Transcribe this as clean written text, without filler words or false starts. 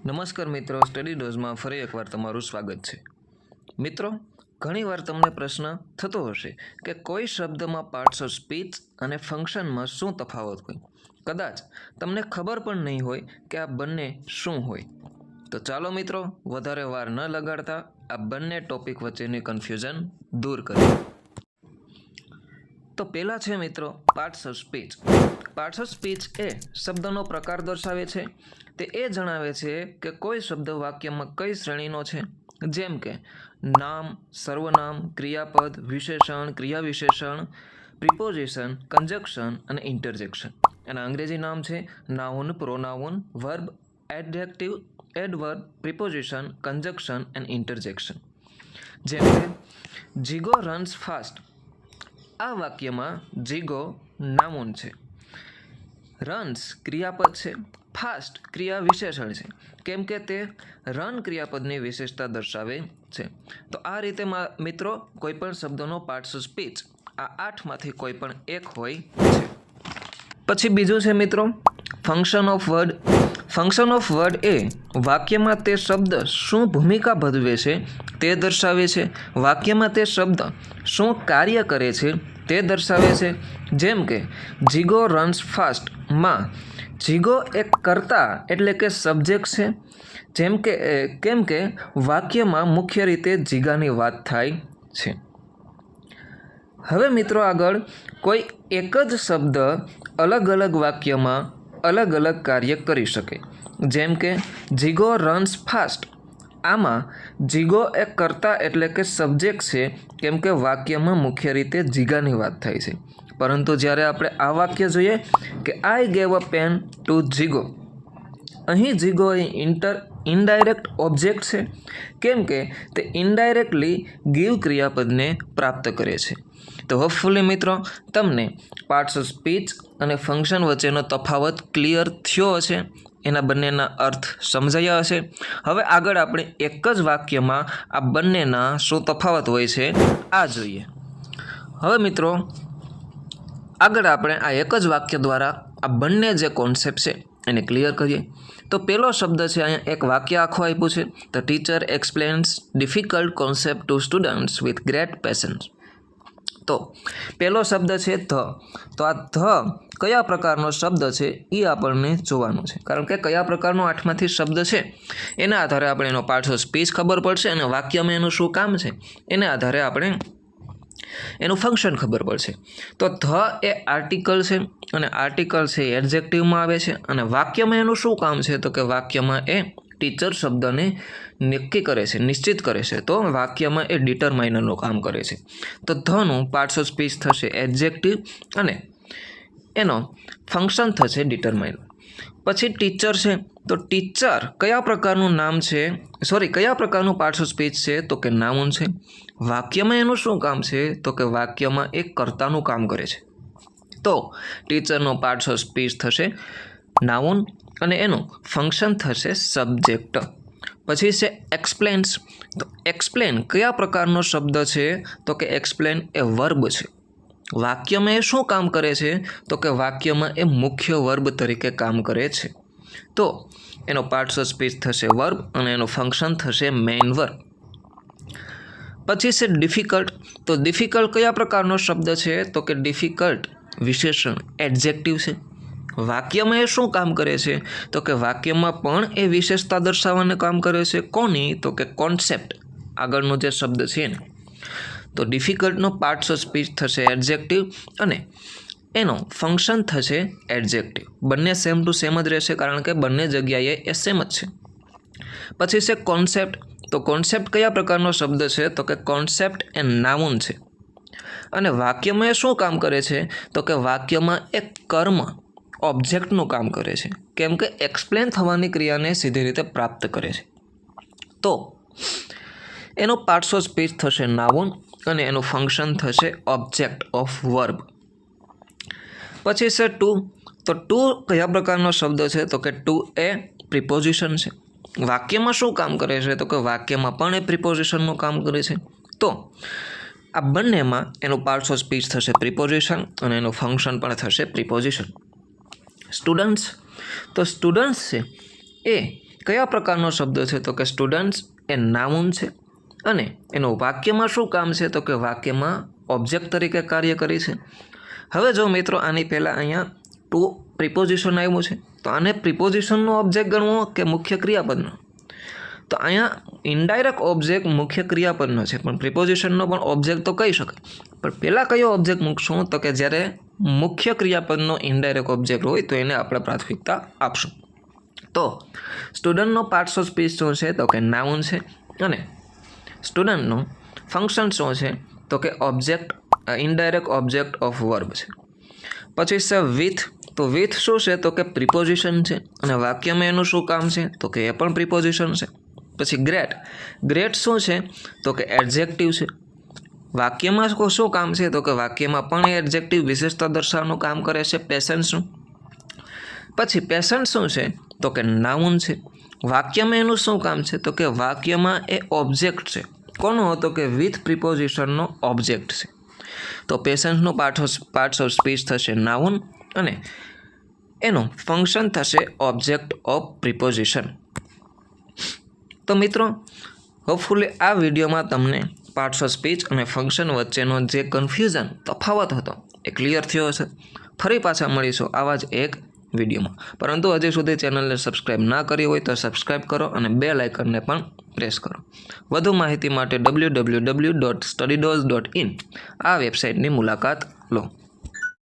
નમસ્કાર મિત્રો, સ્ટડી ડોઝમાં ફરી એકવાર તમારું સ્વાગત છે. મિત્રો, ઘણીવાર તમને પ્રશ્ન થતો હશે કે કોઈ શબ્દમાં પાર્ટ્સ ઓફ સ્પીચ અને ફંક્શનમાં શું તફાવત હોય. કદાચ તમને ખબર પણ નહીં હોય કે આ બંને શું હોય. તો ચાલો મિત્રો, વધારે વાર ન લગાડતા આ બંને ટોપિક વચ્ચેની કન્ફ્યુઝન દૂર કરીએ. તો પહેલાં છે મિત્રો parts of speech. Parts of speech એ શબ્દનો પ્રકાર દર્શાવે છે. તે એ જણાવે છે કે કોઈ શબ્દ વાક્યમાં કઈ શ્રેણીનો છે, જેમ કે નામ, સર્વનામ, ક્રિયાપદ, વિશેષણ, ક્રિયાવિશેષણ, પ્રિપોઝિશન, કંજક્શન અને ઇન્ટરજેક્શન. એના અંગ્રેજી નામ છે noun, pronoun, verb, adjective, adverb, preposition, conjunction and interjection. જેમ કે જીગો રન્સ ફાસ્ટ. આ વાક્યમાં જીગો નાઉન છે, રન્સ ક્રિયાપદ છે, ફાસ્ટ ક્રિયા વિશેષણ છે, કેમ કે તે રન ક્રિયાપદની વિશેષતા દર્શાવે છે. તો આ રીતે મિત્રો કોઈપણ શબ્દનો પાર્ટ્સ ઓફ સ્પીચ આ 8માંથી કોઈ પણ એક હોય છે. પછી બીજું છે મિત્રો function of word. Function of word એ વાક્યમાં તે શબ્દ શું ભૂમિકા ભજવે છે તે દર્શાવે છે. વાક્યમાં તે શબ્દ શું કાર્ય કરે છે તે દર્શાવે છે. જેમ કે જીગો રન્સ ફાસ્ટમાં જીગો એક કર્તા એટલે કે સબ્જેક્ટ છે, કેમ કે વાક્યમાં મુખ્ય રીતે જીગાની વાત થાય છે. હવે મિત્રો આગળ કોઈ એક જ શબ્દ અલગ અલગ વાક્યમાં અલગ અલગ કાર્ય કરી શકે. જેમ કે જીગો રન્સ ફાસ્ટ. આમાં જીગો એક કર્તા એટલે કે સબ્જેક્ટ છે, કેમ કે વાક્યમાં મુખ્ય રીતે જીગાની વાત થાય છે. પરંતુ જ્યારે આપણે આ વાક્ય જોઈએ કે I gave a pen to Jigo, અહીં જીગો એ ઇનડાયરેક્ટ ઓબ્જેક્ટ છે, કેમ કે તે ઇનડાયરેક્ટલી ગીવ ક્રિયાપદને પ્રાપ્ત કરે છે. તો હોપફુલી મિત્રો તમને પાર્ટ્સ ઓફ સ્પીચ અને ફંક્શન વચ્ચેનો તફાવત ક્લિયર થયો હશે, એના બંનેના અર્થ સમજાયા હશે. હવે આગળ આપણે એક જ વાક્યમાં આ બંનેના શું તફાવત હોય છે આ જોઈએ. હવે મિત્રો આગળ આપણે આ એક જ વાક્ય દ્વારા આ બંને જે કોન્સેપ્ટ છે એને ક્લિયર કરીએ. તો પહેલો શબ્દ છે, અહીંયા એક વાક્ય આખું આપ્યું છે. The teacher explains difficult concept to students with great patience. તો પહેલો શબ્દ છે ધ. તો આ ધ કયા પ્રકારનો શબ્દ છે એ આપણને જોવાનું છે, કારણ કે કયા પ્રકારનો 8માંથી શબ્દ છે એના આધારે આપણે એનો પાર્ટ્સ ઓફ સ્પીચ ખબર પડશે અને વાક્યમાં એનું શું કામ છે એના આધારે આપણે એનું ફંક્શન ખબર પડશે. તો ધ એ આર્ટિકલ છે અને આર્ટિકલ છે એ એડજેક્ટિવમાં આવે છે. અને વાક્યમાં એનું શું કામ છે તો કે વાક્યમાં એ ટીચર શબ્દને નક્કી કરે છે, નિશ્ચિત કરે છે. તો વાક્યમાં એ ડિટરમાઇનરનું કામ કરે છે. તો ધનું પાર્ટ્સ ઓફ સ્પીચ થશે એડજેક્ટિવ અને એનો ફંક્શન થશે ડિટરમાઇનર. પછી ટીચર છે. તો ટીચર કયા પ્રકારનું નામ છે, કયા પ્રકારનું પાર્ટ્સ ઓફ સ્પીચ છે તો કે નાઉન છે. વાક્યમાં એનું શું કામ છે તો કે વાક્યમાં એક કર્તાનું કામ કરે છે. તો ટીચરનો પાર્ટ્સ ઓફ સ્પીચ થશે નાઉન અને એનું ફંક્શન થશે સબ્જેક્ટ. પછી છે એક્સપ્લેન્સ. તો એક્સપ્લેન કયા પ્રકારનો શબ્દ છે તો કે એક્સપ્લેન એ વર્બ છે. વાક્યમાં એ શું કામ કરે છે તો કે વાક્યમાં એ મુખ્ય વર્બ તરીકે કામ કરે છે. તો એનો પાર્ટ્સ ઓફ સ્પીચ થશે વર્બ અને એનું ફંક્શન થશે મેઇન વર્બ. પછી છે ડિફિકલ્ટ. તો ડિફિકલ્ટ કયા પ્રકારનો શબ્દ છે તો કે ડિફિકલ્ટ વિશેષણ એડજેક્ટિવ છે. વાક્યમાં એ શું કામ કરે છે તો કે વાક્યમાં પણ એ વિશેષતા દર્શાવવાનું કામ કરે છે. કોની તો કે કોન્સેપ્ટ, આગળનો જે શબ્દ છે એને. તો ડિફિકલ્ટનો પાર્ટ્સ ઓફ સ્પીચ થશે એડજેક્ટિવ અને એનો ફંક્શન થશે એડજેક્ટિવ. બંને સેમ ટુ સેમ જ રહેશે, કારણ કે બંને જગ્યાએ એ સેમ જ છે. પછી છે કોન્સેપ્ટ. તો કોન્સેપ્ટ કયા પ્રકારનો શબ્દ છે તો કે કોન્સેપ્ટ એ નાઉન છે અને વાક્યમાં એ શું કામ કરે છે તો કે વાક્યમાં એક કર્મ ઓબ્જેક્ટનું કામ કરે છે, કેમ કે એક્સપ્લેન થવાની ક્રિયાને સીધી રીતે પ્રાપ્ત કરે છે. તો એનો પાર્ટ્સ ઓફ સ્પીચ થશે નાઉન અને એનું ફંક્શન થશે ઓબ્જેક્ટ ઓફ વર્બ. પછી છે ટુ. તો ટુ કયા પ્રકારનો શબ્દ છે તો કે ટુ એ પ્રિપોઝિશન છે. વાક્યમાં શું કામ કરે છે તો કે વાક્યમાં પણ એ પ્રિપોઝિશનનું કામ કરે છે. તો આ બંનેમાં એનું પાર્ટ્સ ઓફ સ્પીચ થશે પ્રિપોઝિશન અને એનું ફંક્શન પણ થશે પ્રિપોઝિશન. સ્ટુડન્ટ્સ. તો સ્ટુડન્ટ્સ છે એ કયા પ્રકારનો શબ્દ છે તો કે સ્ટુડન્ટ્સ એ નાઉન છે અને એનું વાક્યમાં શું કામ છે તો કે વાક્યમાં ઓબ્જેક્ટ તરીકે કાર્ય કરી છે. હવે જો મિત્રો આની પહેલાં અહીંયા ટુ પ્રિપોઝિશન આવ્યું છે તો આને પ્રિપોઝિશનનો ઓબ્જેક્ટ ગણવો કે મુખ્ય ક્રિયાપદનો? તો અહીંયા ઇનડાયરેક્ટ ઓબ્જેક્ટ મુખ્ય ક્રિયાપદનો છે, પણ પ્રિપોઝિશનનો પણ ઓબ્જેક્ટ તો કહી શકાય. પણ પહેલાં કયો ઓબ્જેક્ટ મૂકશું તો કે જ્યારે મુખ્ય ક્રિયાપદનો ઇનડાયરેક્ટ ઓબ્જેક્ટ હોય તો એને આપણે પ્રાથમિકતા આપશું. તો સ્ટુડન્ટનો પાર્ટ્સ ઓફ સ્પીચ શું છે તો કે નાઉન છે અને સ્ટુડન્ટનું ફંક્શન શું છે તો કે object indirect object of verb છે. પછી છે વિથ. તો વિથ શું છે તો કે પ્રિપોઝિશન છે અને વાક્યમાં એનું શું કામ છે તો કે એ પણ પ્રિપોઝિશન છે. પછી ગ્રેટ. ગ્રેટ શું છે તો કે એડજેક્ટિવ છે. વાક્યમાં શું કામ છે તો કે વાક્યમાં પણ એ એડજેક્ટિવ વિશેષતા દર્શાવવાનું કામ કરે છે. પેશન્સનું. પછી પેશન્ટ શું છે તો કે નાઉન છે. વાક્યમાં એનું શું કામ છે તો કે વાક્યમાં એ ઓબ્જેક્ટ છે. કોનો હતો કે વિથ પ્રિપોઝિશનનો ઓબ્જેક્ટ છે. તો પેશન્ટનું પાર્ટ્સ ઓફ સ્પીચ થશે નાઉન અને એનું ફંક્શન થશે ઓબ્જેક્ટ ઓફ પ્રિપોઝિશન. તો મિત્રો હોપફુલી આ વિડીયોમાં તમને પાર્ટ્સ ઓફ સ્પીચ અને ફંક્શન વચ્ચેનો જે કન્ફ્યુઝન તફાવત હતો એ ક્લિયર થયો હશે. ફરી પાછા મળીશું આવા જ એક વિડીયોમાં. પરંતુ હજી સુધી ચેનલને સબસ્ક્રાઈબ ના કરી હોય તો સબસ્ક્રાઈબ કરો અને બેલ આઇકનને પણ પ્રેસ કરો. વધુ માહિતી માટે www.studydoors.in આ વેબસાઇટની મુલાકાત લો.